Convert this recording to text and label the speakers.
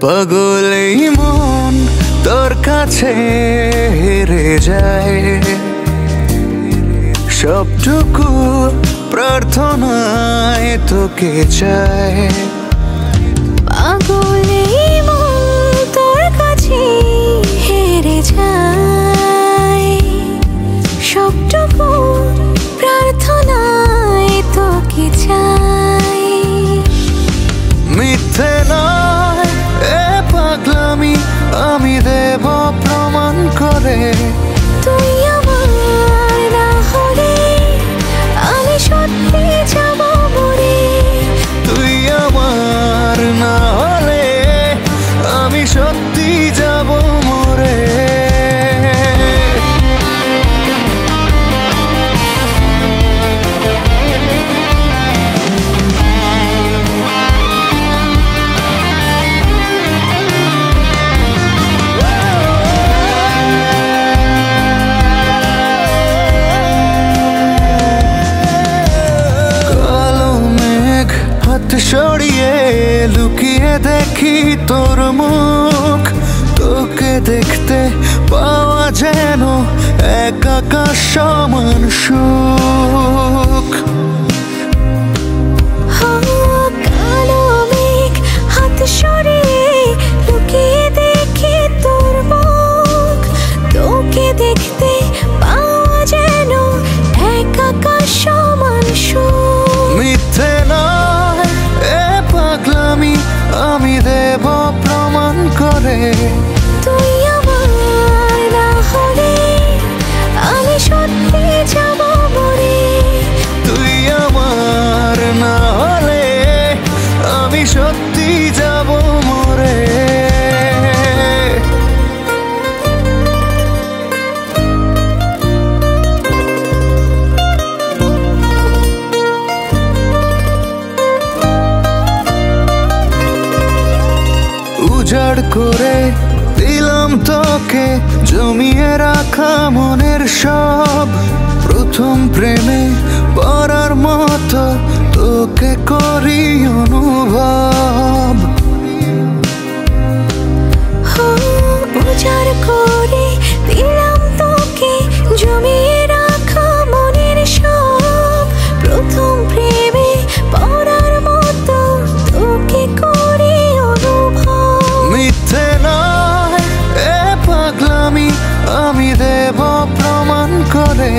Speaker 1: পাগলেই মন তোর কাছে হেরে যায়, সবটুকু প্রার্থনায় তোকে চায়।
Speaker 2: পাগলেই মন তোর কাছে হেরে যায়, সবটুকু প্রার্থনায় তোকে চায়।
Speaker 1: মিথ্যে নয় এ পাগলামি, আমি দেব প্রমাণ করে।
Speaker 2: তুই আমার না হলে আমি সত্যি যাব মরে।
Speaker 1: তুই আমার না হলে আমি সত্যি যাব মরে। সরিয়ে লুকিয়ে দেখি তোর মুখ, তোকে দেখতে পাওয়া যেন এক আকাশ সমান সুখ।
Speaker 2: কালো মেঘ হাত সরিয়ে লুকিয়ে দেখি তোর মুখ, তোকে দেখতে পাওয়া যেন এক আকাশ সমান সুখ।
Speaker 1: মিথ্যে নয় এ পাগলামি, আমি দেব প্রমাণ করে।
Speaker 2: তুই আমার না হলে আমি সত্যি যাব মরে।
Speaker 1: তুই আমার না হলে আমি সত্যি যাব মরে। উজাড় করে দিলাম তোকে জমিয়ে রাখা মনের সব, প্রথম প্রেমে পড়ার মতো তোকে করি অনুভব।
Speaker 2: উজাড় করে দিলাম তোকে জমিয়ে রাখা মনের সব, প্রথম প্রেমে পড়ার মতো তোকে করি অনুভব।
Speaker 1: মিথ্যে নয় এ পাগলামি, আমি দেব প্রমাণ করে।